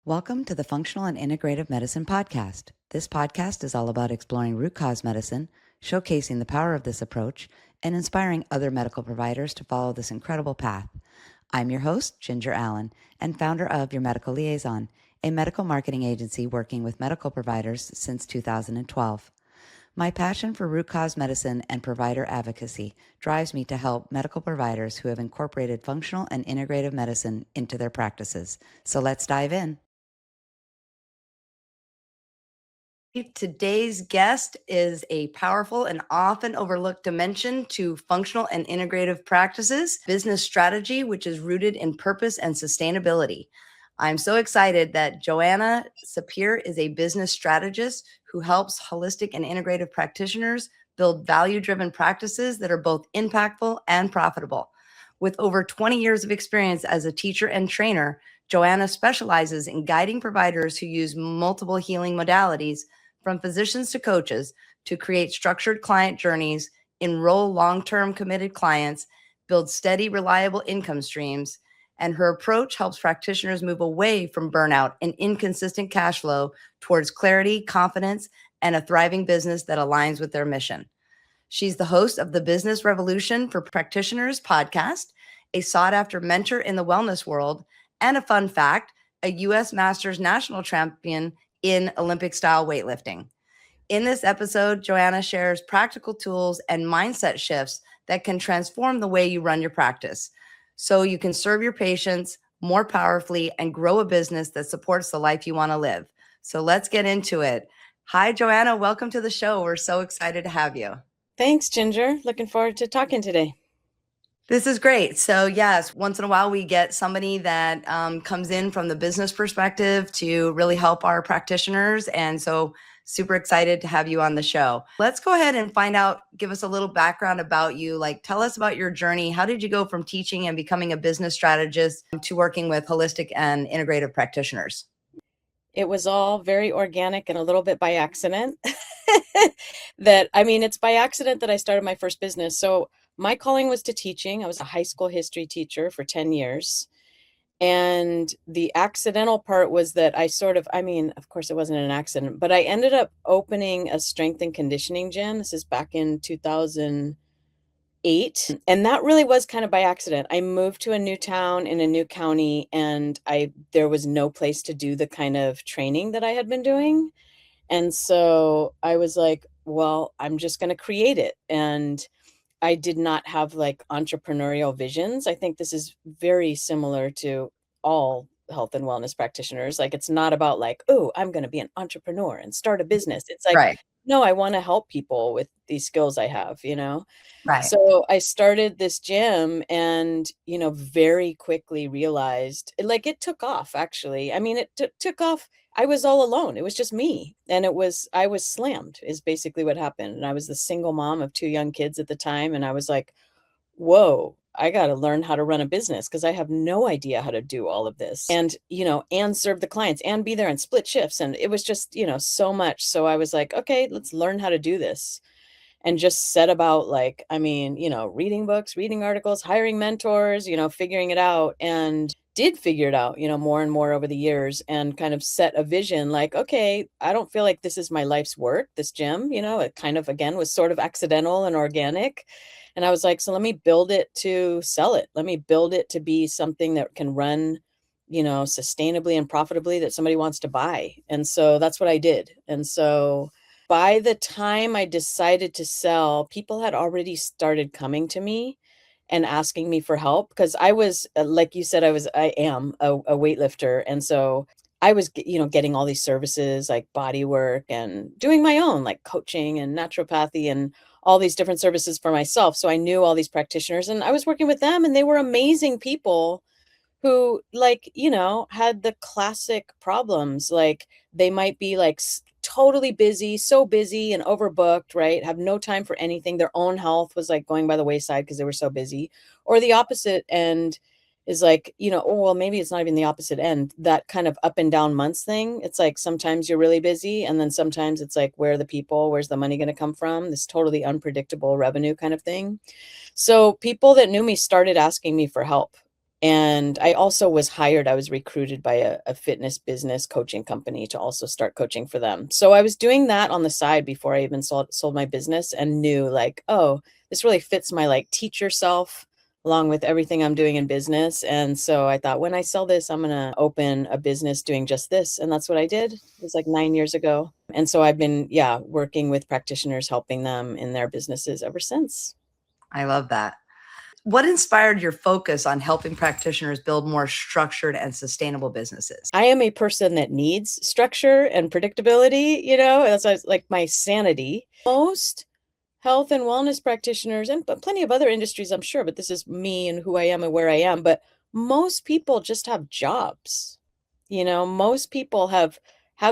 Welcome to the Functional and Integrative Medicine Podcast. This podcast is all about exploring root cause medicine, showcasing the power of this approach, and inspiring other medical providers to follow this incredible path. I'm your host, Ginger Allen, and founder of Your Medical Liaison, a medical marketing agency working with medical providers since 2012. My passion for root cause medicine and provider advocacy drives me to help medical providers who have incorporated functional and integrative medicine into their practices. So let's dive in. Today's guest is a powerful and often overlooked dimension to functional and integrative practices, business strategy, which is rooted in purpose and sustainability. I'm so excited that Joanna Sapir is a business strategist who helps holistic and integrative practitioners build value-driven practices that are both impactful and profitable. With over 20 years of experience as a teacher and trainer, Joanna specializes in guiding providers who use multiple healing modalities, from physicians to coaches, to create structured client journeys, enroll long-term committed clients, build steady, reliable income streams. And her approach helps practitioners move away from burnout and inconsistent cash flow towards clarity, confidence, and a thriving business that aligns with their mission. She's the host of the Business Revolution for Practitioners podcast, a sought-after mentor in the wellness world, and a fun fact, a U.S. Masters national champion in Olympic-style weightlifting. In this episode, Joanna shares practical tools and mindset shifts that can transform the way you run your practice, so you can serve your patients more powerfully and grow a business that supports the life you want to live. So let's get into it. Hi, Joanna. Welcome to the show. We're so excited to have you. Thanks, Ginger. Looking forward to talking today. This is great. So yes, once in a while we get somebody that comes in from the business perspective to really help our practitioners. And so super excited to have you on the show. Let's go ahead and find out, give us a little background about you. Like, tell us about your journey. How did you go from teaching and becoming a business strategist to working with holistic and integrative practitioners? It was all very organic and a little bit by accident. It's by accident that I started my first business. So my calling was to teaching. I was a high school history teacher for 10 years. And the accidental part was that of course it wasn't an accident, but I ended up opening a strength and conditioning gym. This is back in 2008. And that really was kind of by accident. I moved to a new town in a new county, and there was no place to do the kind of training that I had been doing. And so I was like, well, I'm just going to create it. And I did not have like entrepreneurial visions. I think this is very similar to all health and wellness practitioners. Like, it's not about like, oh, I'm going to be an entrepreneur and start a business. It's like, Right. no, I want to help people with these skills I have. Right. So I started this gym and, very quickly realized like it took off, actually. I mean, it took off. I was all alone. It was just me. And I was slammed is basically what happened. And I was the single mom of 2 young kids at the time. And I was like, whoa, I got to learn how to run a business because I have no idea how to do all of this and serve the clients and be there and split shifts. And it was just, so much. So I was like, okay, let's learn how to do this. And just set about reading books, reading articles, hiring mentors, figuring it out, and did figure it out, more and more over the years, and kind of set a vision like, okay, I don't feel like this is my life's work, this gym, it kind of, again, was sort of accidental and organic. And I was like, so let me build it to sell it. Let me build it to be something that can run, sustainably and profitably, that somebody wants to buy. And so that's what I did. And so by the time I decided to sell, people had already started coming to me and asking me for help because I was, like you said, I am a weightlifter. And so I was, getting all these services like body work and doing my own like coaching and naturopathy and all these different services for myself. So I knew all these practitioners and I was working with them, and they were amazing people who had the classic problems. Like, they might be like totally busy, so busy and overbooked, right? Have no time for anything. Their own health was like going by the wayside because they were so busy. Or the opposite end is like, oh, well, maybe it's not even the opposite end, that kind of up and down months thing. It's like, sometimes you're really busy. And then sometimes it's like, where are the people? Where's the money going to come from? This totally unpredictable revenue kind of thing. So people that knew me started asking me for help. And I also was hired, I was recruited by a fitness business coaching company to also start coaching for them. So I was doing that on the side before I even sold my business, and knew like, oh, this really fits my like teacher self along with everything I'm doing in business. And so I thought, when I sell this, I'm going to open a business doing just this. And that's what I did. It was like 9 years ago. And so I've been, yeah, working with practitioners, helping them in their businesses ever since. I love that. What inspired your focus on helping practitioners build more structured and sustainable businesses? I am a person that needs structure and predictability, you know, that's like my sanity. Most health and wellness practitioners, and plenty of other industries, I'm sure, but this is me and who I am and where I am. But most people just have jobs. You know, most people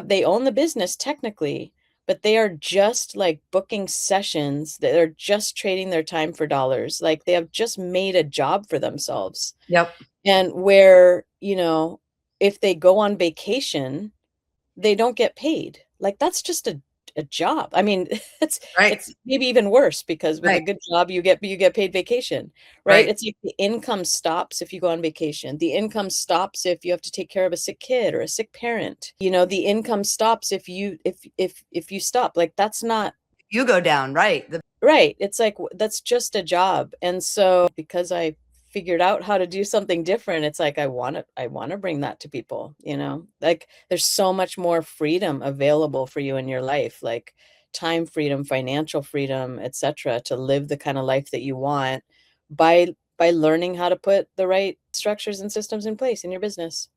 they own the business technically, but they are just like booking sessions. They're just trading their time for dollars. Like they have just made a job for themselves. Yep. And where, you know, if they go on vacation, they don't get paid. Like that's just a job. I mean, it's Right. it's maybe even worse, because with a Right. good job you get paid vacation, right? Right. It's like the income stops if you go on vacation. The income stops if you have to take care of a sick kid or a sick parent. You know, the income stops if you stop. Like that's not You go down. Right. right. It's like that's just a job. And so because I figured out how to do something different, it's like I want to bring that to people, you know. Like there's so much more freedom available for you in your life, like time freedom, financial freedom, etc., to live the kind of life that you want by learning how to put the right structures and systems in place in your business.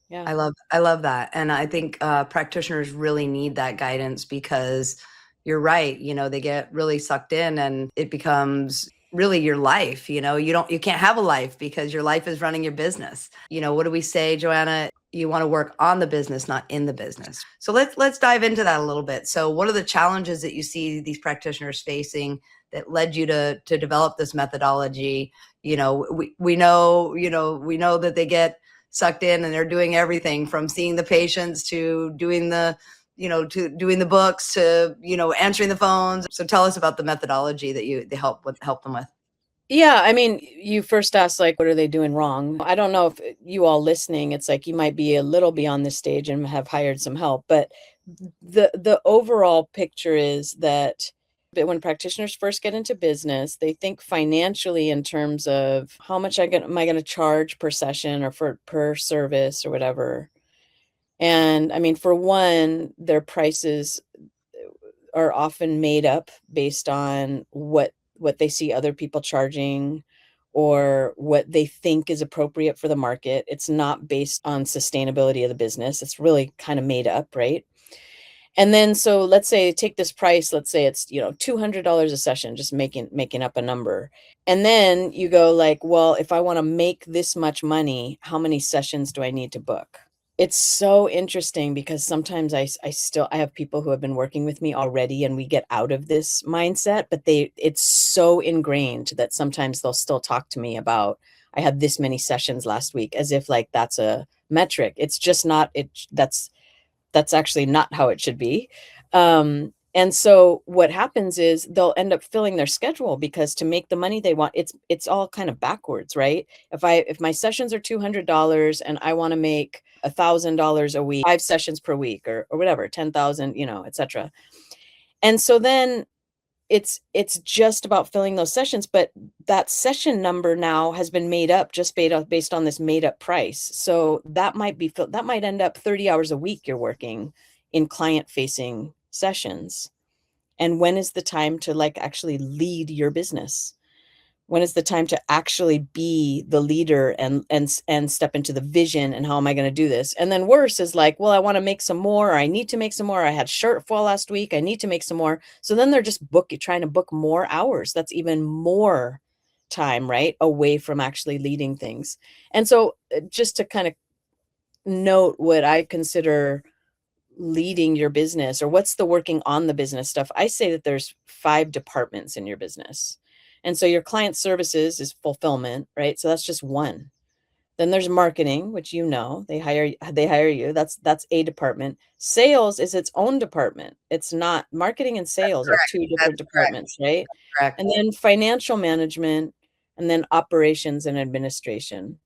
Yeah. I love that. And I think practitioners really need that guidance, because you're right. You know, they get really sucked in and it becomes really your life. You know, you can't have a life because your life is running your business. You know, what do we say, Joanna? You want to work on the business, not in the business. So let's dive into that a little bit. So what are the challenges that you see these practitioners facing that led you to develop this methodology? You know, we know, we know that they get sucked in and they're doing everything from seeing the patients to doing the doing the books to answering the phones. So tell us about the methodology that they help them with. Yeah, I mean, you first asked, like, what are they doing wrong? I don't know if you all listening, it's like you might be a little beyond this stage and have hired some help, but the overall picture is that when practitioners first get into business, they think financially in terms of how much am I going to charge per session or for per service or whatever. And I mean, for one, their prices are often made up based on what they see other people charging or what they think is appropriate for the market. It's not based on sustainability of the business. It's really kind of made up, right? And then so let's say take this price, let's say it's, $200 a session, just making up a number. And then you go like, well, if I want to make this much money, how many sessions do I need to book? It's so interesting because sometimes I have people who have been working with me already and we get out of this mindset, but it's so ingrained that sometimes they'll still talk to me about, I had this many sessions last week, as if like that's a metric. It's just not that's actually not how it should be. And so what happens is they'll end up filling their schedule, because to make the money they want, it's all kind of backwards, right? If my sessions are $200 and I want to make $1,000 a week, 5 sessions per week, or whatever, 10,000, etc. And so then it's just about filling those sessions, but that session number now has been made up just based on this made up price. So that might end up 30 hours a week you're working in client facing sessions. And when is the time to like actually lead your business? When is the time to actually be the leader and step into the vision, and how am I going to do this? And then worse is like, well, I want to make some more, or I need to make some more. I had shortfall last week. I need to make some more. So then they're just trying to book more hours. That's even more time, right? Away from actually leading things. And so just to kind of note what I consider leading your business, or what's the working on the business stuff, I say that there's 5 departments in your business. And so your client services is fulfillment, right? So that's just one. Then there's marketing, which they hire you. That's a department. Sales is its own department. It's not Marketing and sales are Correct. 2 different That's correct. departments, right? Correct. And then financial management, and then operations and administration.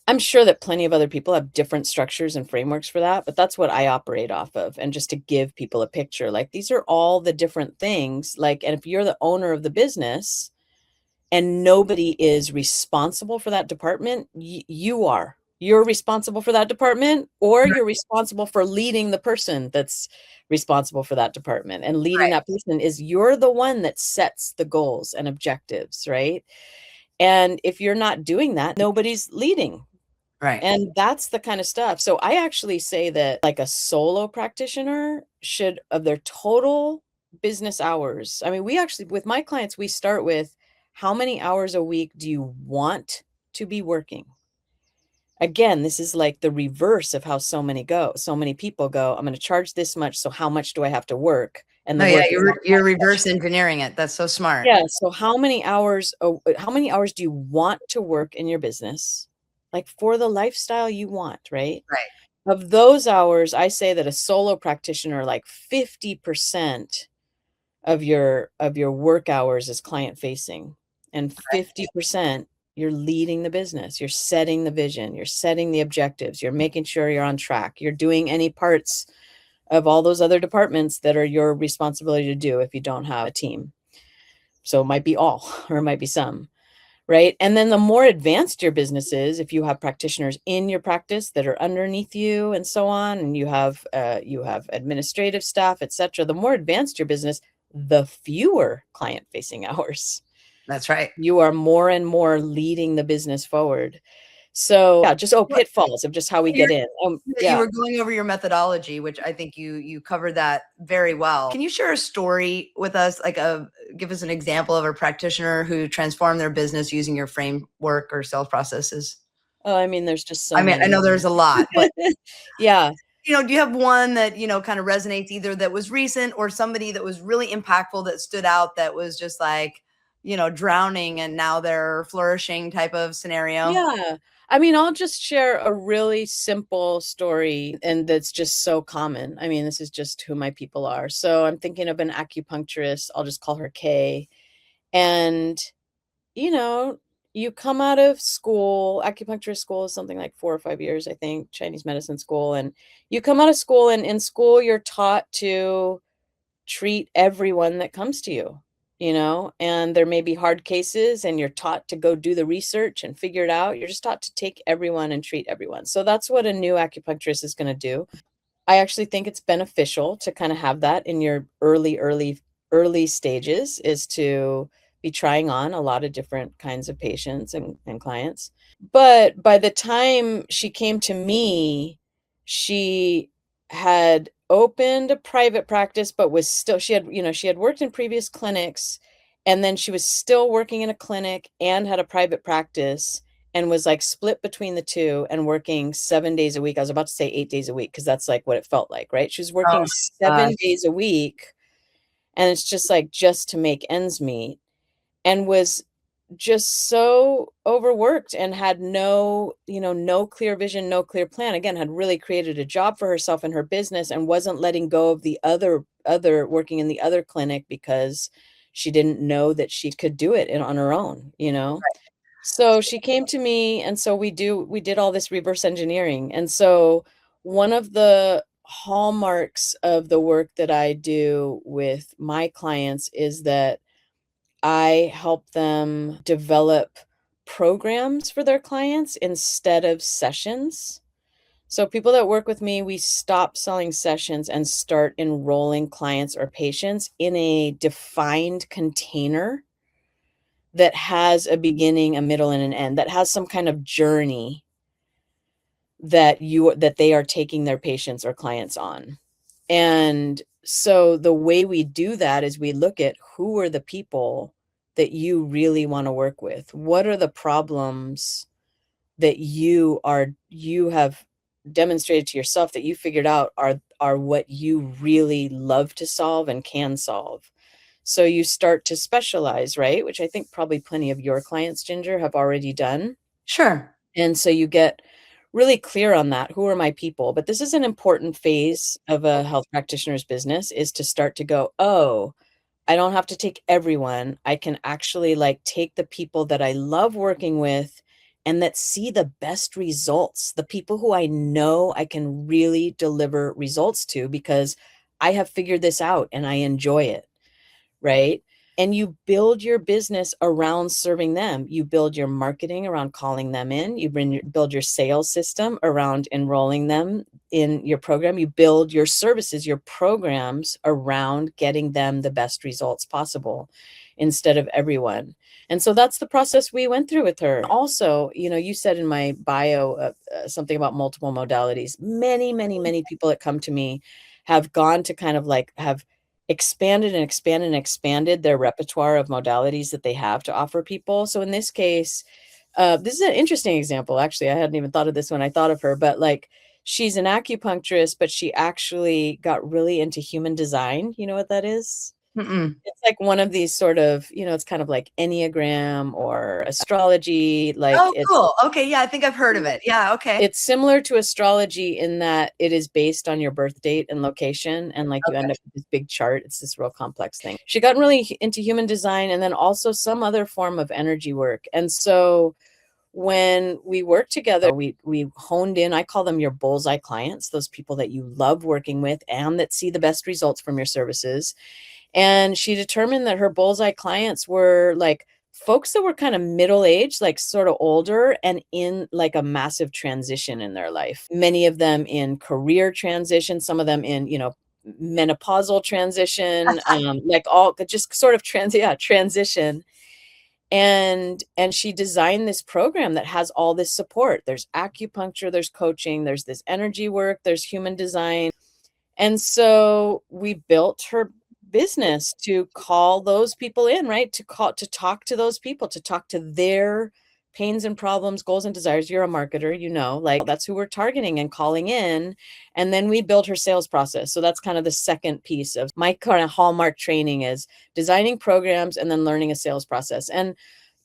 I'm sure that plenty of other people have different structures and frameworks for that, but that's what I operate off of. And just to give people a picture, like these are all the different things. Like, and if you're the owner of the business and nobody is responsible for that department, you are. You're responsible for that department, or you're responsible for leading the person that's responsible for that department. And leading Right. that person is you're the one that sets the goals and objectives, right? And if you're not doing that, nobody's leading. Right. And that's the kind of stuff. So I actually say that like a solo practitioner should, of their total business hours, I mean, we actually, with my clients, we start with how many hours a week do you want to be working? Again, this is like the reverse of how so many people go, I'm going to charge this much. So how much do I have to work? And No, the yeah, work is not you're that much. reverse engineering it. That's so smart. Yeah. So how many hours do you want to work in your business? Like for the lifestyle you want, right? Right. Of those hours, I say that a solo practitioner, like 50% of your work hours is client facing, and 50% you're leading the business. You're setting the vision, you're setting the objectives, you're making sure you're on track. You're doing any parts of all those other departments that are your responsibility to do if you don't have a team. So it might be all, or it might be some. Right. And then the more advanced your business is, if you have practitioners in your practice that are underneath you and so on, and you have administrative staff, et cetera, the more advanced your business, the fewer client facing hours. That's right. You are more and more leading the business forward. So yeah, just What pitfalls of just how we get you're in. you Yeah. were going over your methodology, which I think you covered that very well. Can you share a story with us, like give us an example of a practitioner who transformed their business using your framework or sales processes? Oh, I mean, there's just I so mean, I many. know there's a lot, but Yeah. do you have one that, kind of resonates, either that was recent or somebody that was really impactful that stood out, that was just like, drowning and now they're flourishing type of scenario? Yeah. I mean, I'll just share a really simple story, and that's just so common. I mean, this is just who my people are. So I'm thinking of an acupuncturist. I'll just call her Kay. And, you know, you come out of school, acupuncturist school is something like 4 or 5 years, I think, Chinese medicine school. And you come out of school, and in school, you're taught to treat everyone that comes to you, and there may be hard cases, and you're taught to go do the research and figure it out. You're just taught to take everyone and treat everyone. So that's what a new acupuncturist is going to do. I actually think it's beneficial to kind of have that in your early stages, is to be trying on a lot of different kinds of patients and clients. But by the time she came to me, she had opened a private practice, but was still, she had worked in previous clinics, and then she was still working in a clinic and had a private practice, and was like split between the two and working 7 days a week. I was about to say 8 days a week, because that's like what it felt like, right? She was Oh working my seven gosh. days a week, and it's just like just to make ends meet, and was just so overworked and had no clear vision, no clear plan. Again, had really created a job for herself in her business, and wasn't letting go of the other working in the other clinic, because she didn't know that she could do it on her own. So she came to me, and so we did all this reverse engineering. And so one of the hallmarks of the work that I do with my clients is that I help them develop programs for their clients instead of sessions. So people that work with me, we stop selling sessions and start enrolling clients or patients in a defined container that has a beginning, a middle, and an end, that has some kind of journey that they are taking their patients or clients on. And so the way we do that is we look at who are the people that you really want to work with. What are the problems that you have demonstrated to yourself, that you figured out are what you really love to solve and can solve. So you start to specialize, right? Which I think probably plenty of your clients, Ginger, have already done. Sure. And so you get really clear on that. Who are my people? But this is an important phase of a health practitioner's business, is to start to go, oh, I don't have to take everyone. I can actually like take the people that I love working with and that see the best results, the people who I know I can really deliver results to because I have figured this out and I enjoy it, right? And you build your business around serving them. You build your marketing around calling them in. Build your sales system around enrolling them in your program. You build your services, your programs around getting them the best results possible instead of everyone. And so that's the process we went through with her. Also, you said in my bio something about multiple modalities. Many people that come to me have gone to kind of like have expanded and expanded and expanded their repertoire of modalities that they have to offer people. So in this case, this is an interesting example. Actually, I hadn't even thought of this when I thought of her, but like she's an acupuncturist, but she actually got really into human design. You know what that is? Mm-mm. It's like one of these sort of, it's kind of like Enneagram or astrology. Like Oh, cool. Okay. Yeah, I think I've heard of it. Yeah. Okay. it's similar to astrology in that it is based on your birth date and location, and like you end up with this big chart. It's this real complex thing. She got really into human design and then also some other form of energy work. And so when we worked together, we honed in. I call them your bullseye clients, those people that you love working with and that see the best results from your services. And she determined that her bullseye clients were like folks that were kind of middle-aged, like sort of older and in like a massive transition in their life. Many of them in career transition, some of them in, menopausal transition, like all just sort of transition. And she designed this program that has all this support. There's acupuncture, there's coaching, there's this energy work, there's human design. And so we built her business to call those people in, right? To talk to those people, to talk to their pains and problems, goals and desires. You're a marketer, like that's who we're targeting and calling in. And then we build her sales process. So that's kind of the second piece of my kind of hallmark training is designing programs and then learning a sales process. And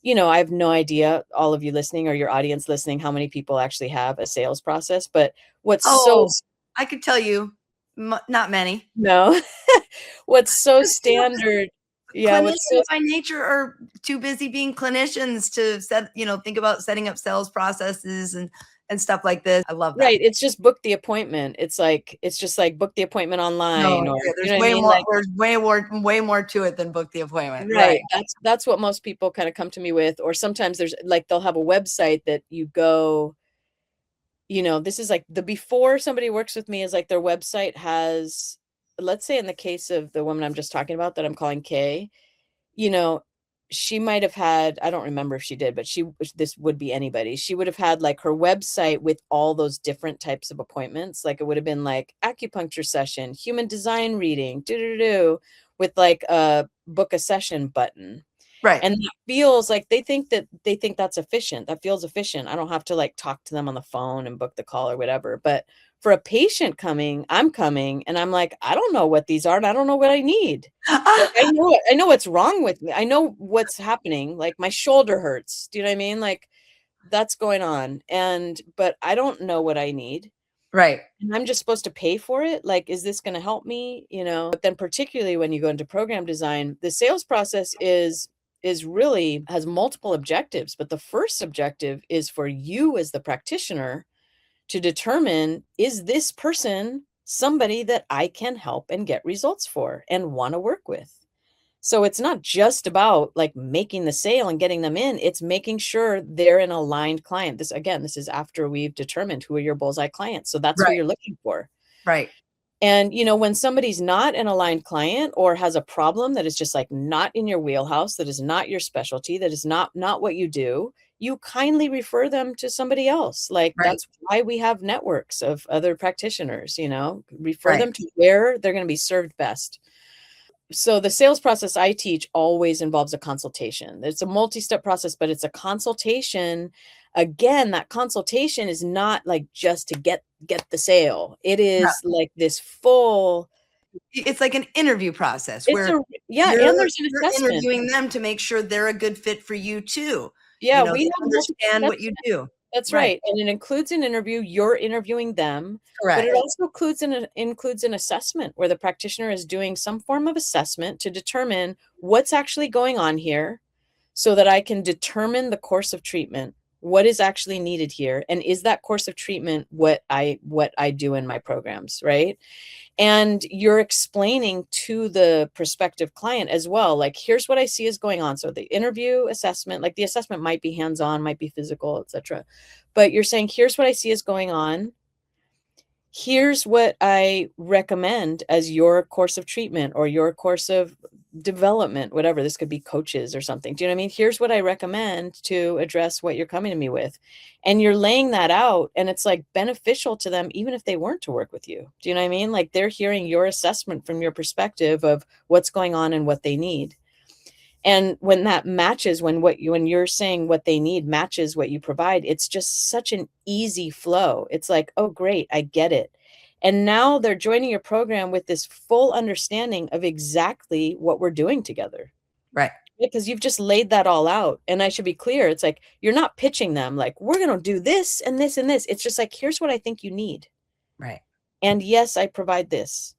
I have no idea, all of you listening or your audience listening, how many people actually have a sales process, but what's I could tell you, not many. no. What's so standard Clinicians by nature are too busy being clinicians to think about setting up sales processes and stuff like this. I love that. Right, it's just book the appointment. It's just like book the appointment online, or there's you know what way I mean? more. Like, There's way more to it than book the appointment. right. That's what most people kind of come to me with. Or sometimes there's like they'll have a website that you go, this is like the before somebody works with me is like their website has, let's say in the case of the woman I'm just talking about that I'm calling Kay, you know, she might have had, I don't remember if she did, but this would be anybody. She would have had like her website with all those different types of appointments. Like it would have been like acupuncture session, human design reading, with like a book a session button. Right. And that feels like they think that's efficient. That feels efficient. I don't have to like talk to them on the phone and book the call or whatever. But for a patient I'm coming and I'm like, I don't know what these are and I don't know what I need. Like, I know what's wrong with me. I know what's happening. Like my shoulder hurts. Do you know what I mean? Like that's going on. But I don't know what I need. Right. And I'm just supposed to pay for it. Like, is this going to help me? But then particularly when you go into program design, the sales process is really has multiple objectives. But the first objective is for you as the practitioner to determine, is this person somebody that I can help and get results for and want to work with? So it's not just about like making the sale and getting them in. It's making sure they're an aligned client. This is after we've determined who are your bullseye clients. So that's who you're looking for. Right. And, when somebody's not an aligned client or has a problem that is just like not in your wheelhouse, that is not your specialty, that is not what you do, you kindly refer them to somebody else. Like that's why we have networks of other practitioners, refer them to where they're going to be served best. So the sales process I teach always involves a consultation. It's a multi-step process, but it's a consultation. Again, that consultation is not like just to get the sale. It is like this full. It's like an interview process And there's an you're assessment. interviewing them to make sure they're a good fit for you too. Yeah, they understand what you do. That's right. And it includes an interview. You're interviewing them. Correct. But it also includes an assessment where the practitioner is doing some form of assessment to determine what's actually going on here so that I can determine the course of treatment. what is actually needed here, and is that course of treatment what I do in my programs, right? And you're explaining to the prospective client as well, like, here's what I see is going on. So the interview assessment, like the assessment might be hands-on, might be physical, etc. But you're saying, here's what I see is going on. Here's what I recommend as your course of treatment or your course of development, whatever. This could be coaches or something. Do you know what I mean? Here's what I recommend to address what you're coming to me with. And you're laying that out, and it's like beneficial to them, even if they weren't to work with you. Do you know what I mean? Like, they're hearing your assessment from your perspective of what's going on and what they need. And when that matches, when you're saying what they need matches what you provide, it's just such an easy flow. It's like, oh, great, I get it. And now they're joining your program with this full understanding of exactly what we're doing together. Right. Because you've just laid that all out. And I should be clear, it's like, you're not pitching them like, we're going to do this and this and this. It's just like, here's what I think you need. Right. And yes, I provide this.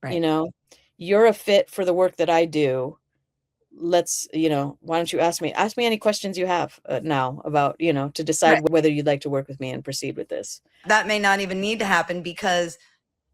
Right. You know, you're a fit for the work that I do. Let's, why don't you ask me any questions you have now about, to decide Right. whether you'd like to work with me and proceed with this. That may not even need to happen because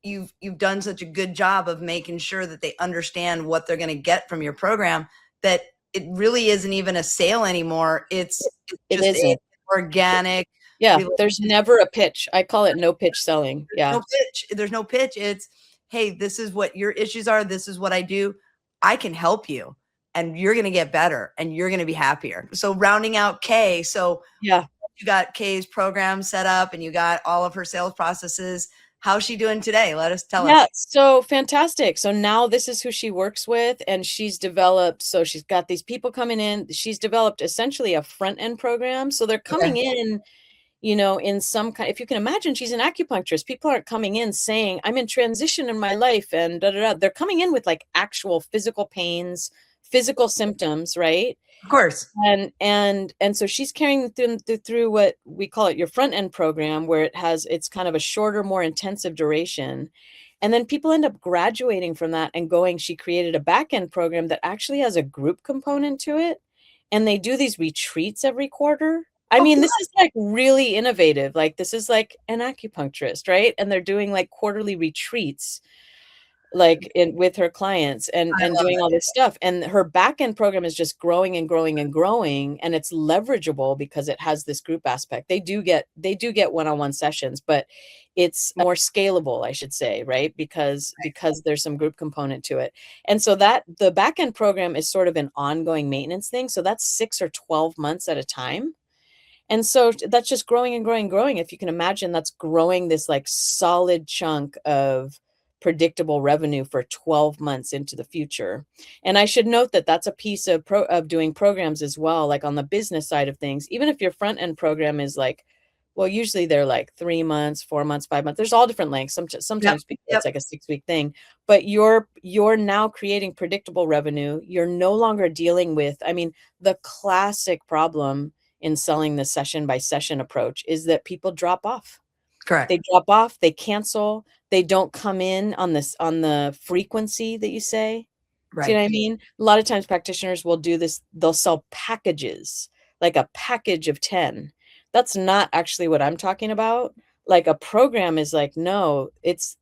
you've done such a good job of making sure that they understand what they're going to get from your program, that it really isn't even a sale anymore. It's just isn't organic. Yeah. There's never a pitch. I call it no pitch selling. Yeah. No pitch. There's no pitch. It's, hey, this is what your issues are. This is what I do. I can help you, and you're going to get better, and you're going to be happier. So rounding out Kay. So yeah, you got Kay's program set up, and you got all of her sales processes. How's she doing today? Tell us. Yeah, so fantastic. So now this is who she works with, and she's developed, so she's got these people coming in. She's developed essentially a front end program. So they're coming in, in some kind, if you can imagine, she's an acupuncturist. People aren't coming in saying, I'm in transition in my life and da, da, da. They're coming in with like actual physical pains, physical symptoms, right? Of course. And so she's carrying them through what we call it your front end program, where it's kind of a shorter, more intensive duration. And then people end up graduating from that and she created a back end program that actually has a group component to it. And they do these retreats every quarter. I mean, this is like really innovative. Like, this is like an acupuncturist, right? And they're doing like quarterly retreats, like with her clients and doing all this stuff. And her back end program is just growing and growing and growing. And it's leverageable because it has this group aspect. They do get one-on-one sessions, but it's more scalable, I should say, right? Because there's some group component to it. And so that the back end program is sort of an ongoing maintenance thing. So that's 6 or 12 months at a time. And so that's just growing and growing and growing. If you can imagine, that's growing this like solid chunk of predictable revenue for 12 months into the future. And I should note that that's a piece of doing programs as well, like on the business side of things. Even if your front end program is like, well, usually they're like 3 months, 4 months, 5 months. There's all different lengths. Sometimes it's like a 6-week thing, but you're now creating predictable revenue. You're no longer dealing with, I mean, the classic problem in selling the session by session approach is that people drop off. Correct. They drop off, they cancel, they don't come in on the frequency that you say. Right. Do you know what I mean? A lot of times practitioners will do this. They'll sell packages, like a package of 10. That's not actually what I'm talking about. Like, a program is like, no,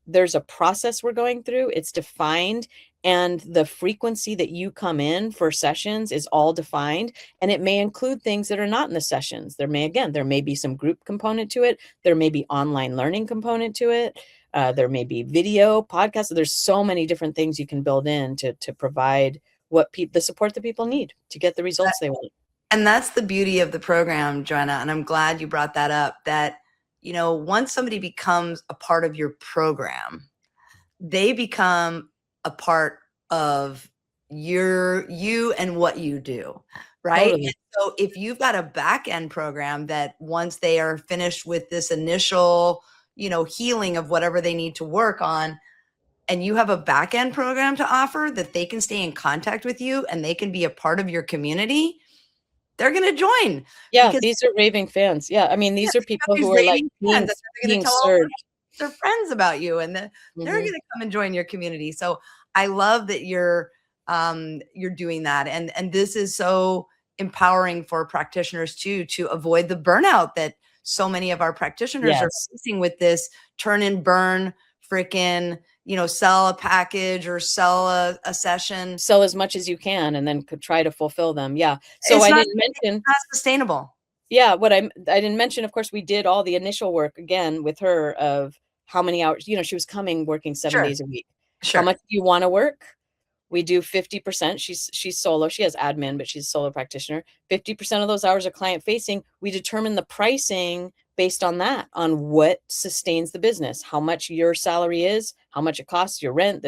there's a process we're going through. It's defined. And the frequency that you come in for sessions is all defined. And it may include things that are not in the sessions. There may be some group component to it. There may be online learning component to it. There may be video, podcasts. There's so many different things you can build in to provide the support that people need to get the results they want. And that's the beauty of the program, Joanna. And I'm glad you brought that up, that, once somebody becomes a part of your program, they become a part of you and what you do, right? Totally. So if you've got a back end program that once they are finished with this initial, healing of whatever they need to work on, and you have a back end program to offer that they can stay in contact with you and they can be a part of your community, they're going to join. Yeah, these are raving fans. Yeah, I mean, these are people who are like being served. Their friends about you, and they're going to come and join your community. So I love that you're doing that, and this is so empowering for practitioners too, to avoid the burnout that so many of our practitioners are facing with this turn and burn, freaking, sell a package or sell a session. Sell as much as you can and then could try to fulfill them. Yeah. So It's I not, didn't mention, it's not sustainable. yeah, what I didn't mention, of course, we did all the initial work again with her of how many hours, she was coming working 7 days a week. How much do you want to work? We do 50%. She's solo. She has admin, but she's a solo practitioner. 50% of those hours are client facing. We determine the pricing based on that, on what sustains the business, how much your salary is, how much it costs, your rent,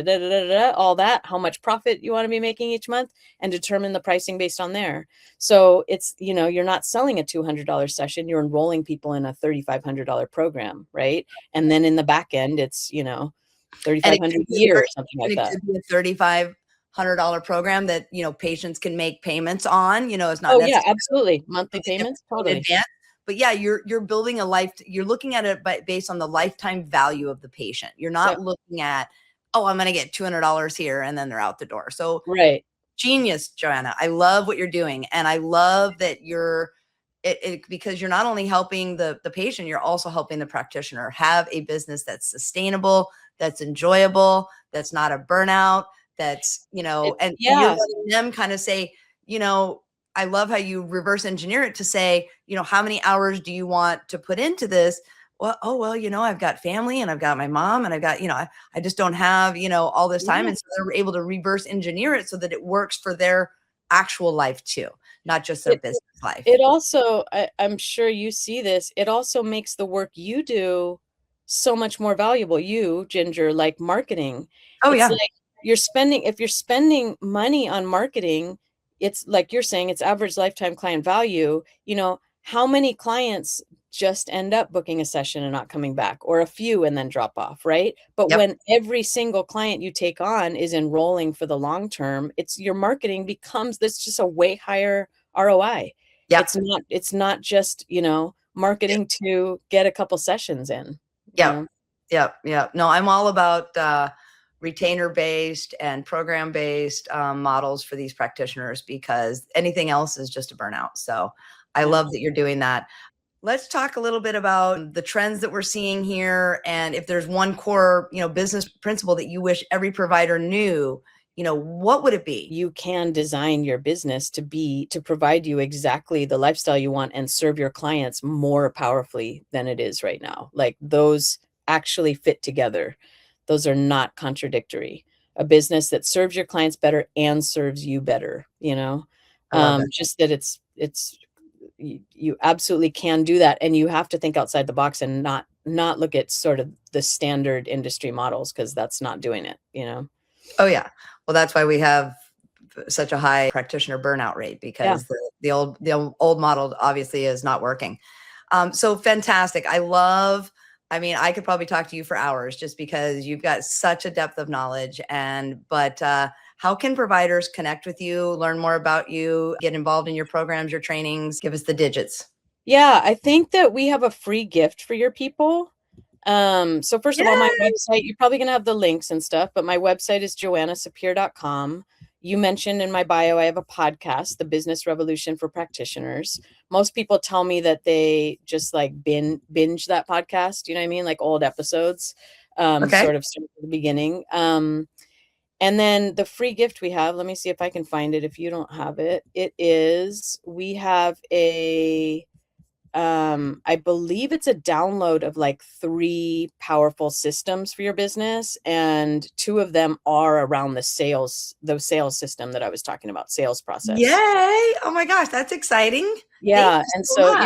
all that, how much profit you want to be making each month, and determine the pricing based on there. So it's, you're not selling a $200 session, you're enrolling people in a $3,500 program, right? And then in the back end, it's, $3,500 a year or something like that. It could be a $3,500 program that, patients can make payments on, it's not Oh yeah, absolutely. Monthly payments, totally. Advance. But yeah, you're building you're looking at it based on the lifetime value of the patient. You're not looking at, oh, I'm going to get $200 here and then they're out the door. So right. Genius, Joanna. I love what you're doing. And I love that you're because you're not only helping the patient, you're also helping the practitioner have a business that's sustainable, that's enjoyable, that's not a burnout, that's, and you're letting them kind of say, I love how you reverse engineer it to say, how many hours do you want to put into this? Well, I've got family and I've got my mom and I've got, I just don't have, all this time. And so they're able to reverse engineer it so that it works for their actual life too, not just their business life. It also, I'm sure you see this, it also makes the work you do so much more valuable. You, Ginger, like marketing. Oh, it's yeah. Like if you're spending money on marketing, it's like you're saying, it's average lifetime client value. How many clients just end up booking a session and not coming back, or a few and then drop off, right? But when every single client you take on is enrolling for the long term, it's your marketing becomes this just a way higher ROI. It's not just, marketing to get a couple sessions in. Yeah. No, I'm all about retainer-based and program-based models for these practitioners, because anything else is just a burnout. So I love that you're doing that. Let's talk a little bit about the trends that we're seeing here. And if there's one core, business principle that you wish every provider knew, what would it be? You can design your business to provide you exactly the lifestyle you want and serve your clients more powerfully than it is right now. Like, those actually fit together. Those are not contradictory. A business that serves your clients better and serves you better, just that it's you absolutely can do that, and you have to think outside the box and not look at sort of the standard industry models, because that's not doing it. Oh yeah. Well, that's why we have such a high practitioner burnout rate, because the old model obviously is not working. So fantastic. I could probably talk to you for hours, just because you've got such a depth of knowledge. But how can providers connect with you, learn more about you, get involved in your programs, your trainings? Give us the digits. Yeah, I think that we have a free gift for your people. So first of all, my website, you're probably going to have the links and stuff, but my website is joannasapir.com. You mentioned in my bio, I have a podcast, The Business Revolution for Practitioners. Most people tell me that they just like binge that podcast. You know what I mean? Like old episodes, sort of start at the beginning. And then the free gift we have, let me see if I can find it. If you don't have it, we have I believe it's a download of like 3 powerful systems for your business. And 2 of them are around the sales system that I was talking about, sales process. Yay. Oh my gosh, that's exciting. Yeah. And so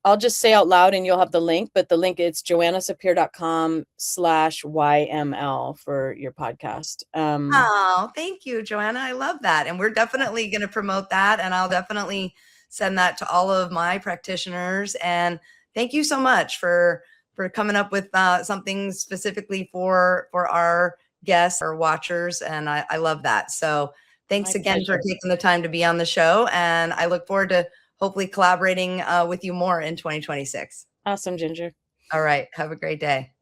I'll just say out loud and you'll have the link, but the link, it's joannasapir.com/YML for your podcast. Oh, thank you, Joanna. I love that. And we're definitely going to promote that. And I'll definitely send that to all of my practitioners. And thank you so much for coming up with something specifically for our guests or watchers. And I love that. So thanks again for taking the time to be on the show. And I look forward to hopefully collaborating with you more in 2026. Awesome, Ginger. All right. Have a great day.